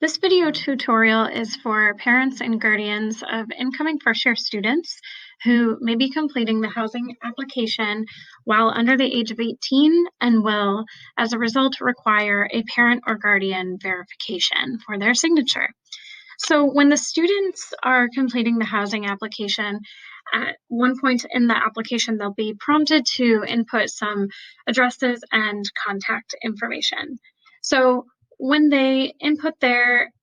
This video tutorial is for parents and guardians of incoming first-year students who may be completing the housing application while under the age of 18 and will, as a result, require a parent or guardian verification for their signature. So when the students are completing the housing application, at one point in the application, they'll be prompted to input some addresses and contact information. So when they input their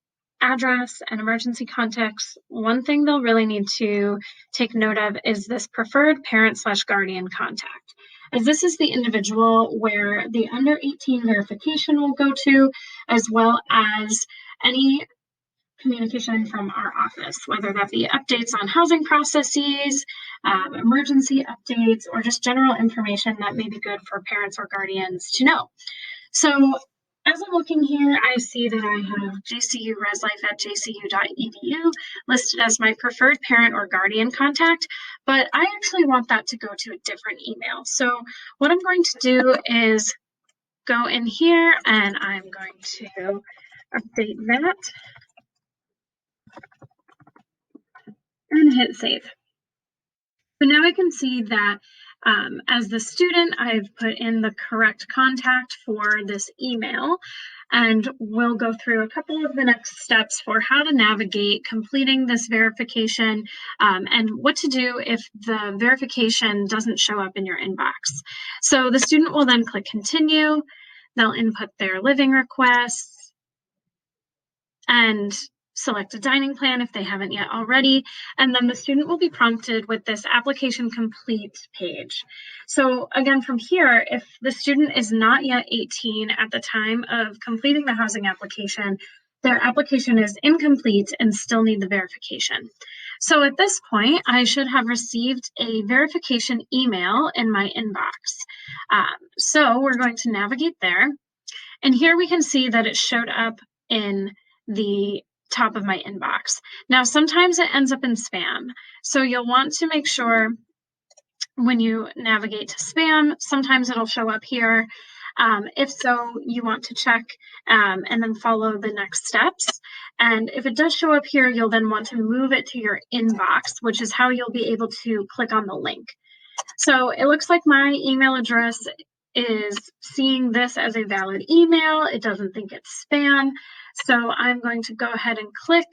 address and emergency contacts, one thing they'll really need to take note of is this preferred parent/guardian contact, as this is the individual where the under 18 verification will go to, as well as any communication from our office, whether that be updates on housing processes, emergency updates, or just general information that may be good for parents or guardians to know. So as I'm looking here, I see that I have JCU ResLife at jcu.edu listed as my preferred parent or guardian contact, but I actually want that to go to a different email. So what I'm going to do is go in here and I'm going to update that and hit save. So now I can see that as the student, I've put in the correct contact for this email, and we'll go through a couple of the next steps for how to navigate completing this verification and what to do if the verification doesn't show up in your inbox. So the student will then click continue, they'll input their living requests, and select a dining plan if they haven't yet already, and then the student will be prompted with this application complete page. So again, from here, if the student is not yet 18 at the time of completing the housing application, their application is incomplete and still need the verification. So at this point, I should have received a verification email in my inbox. So we're going to navigate there, and here we can see that it showed up in the top of my inbox. Now, sometimes it ends up in spam. So you'll want to make sure when you navigate to spam, sometimes it'll show up here. If so, you want to check and then follow the next steps. And if it does show up here, you'll then want to move it to your inbox, which is how you'll be able to click on the link. So it looks like my email address is seeing this as a valid email. It doesn't think it's spam. So I'm going to go ahead and click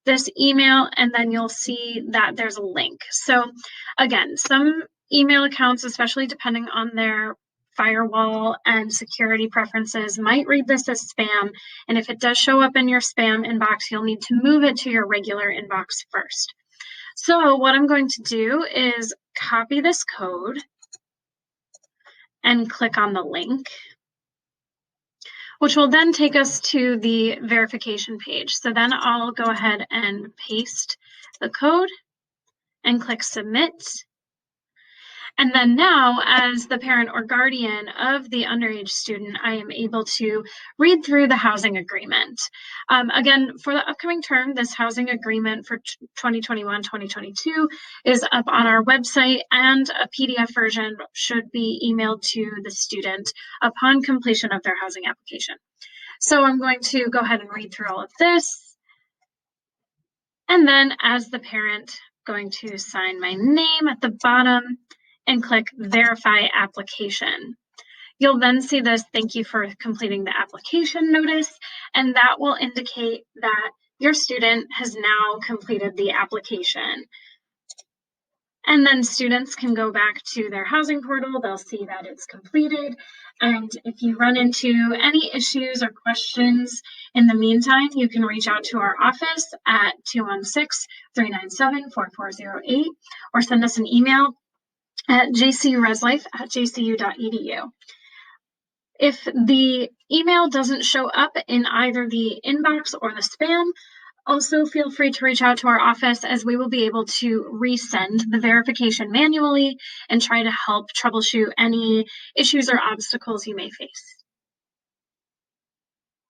this email, and then you'll see that there's a link. So again, some email accounts, especially depending on their firewall and security preferences, might read this as spam. And if it does show up in your spam inbox, you'll need to move it to your regular inbox first. So what I'm going to do is copy this code and click on the link, which will then take us to the verification page. So then I'll go ahead and paste the code and click submit. And then now, as the parent or guardian of the underage student, I am able to read through the housing agreement. Again, for the upcoming term, this housing agreement for 2021-2022 is up on our website, and a PDF version should be emailed to the student upon completion of their housing application. So I'm going to go ahead and read through all of this. And then as the parent, going to sign my name at the bottom and click Verify Application. You'll then see this "Thank you for completing the application" notice, and that will indicate that your student has now completed the application. And then students can go back to their housing portal. They'll see that it's completed. And if you run into any issues or questions in the meantime, you can reach out to our office at 216-397-4408 or send us an email at jcureslife@jcu.edu. If the email doesn't show up in either the inbox or the spam, also feel free to reach out to our office, as we will be able to resend the verification manually and try to help troubleshoot any issues or obstacles you may face.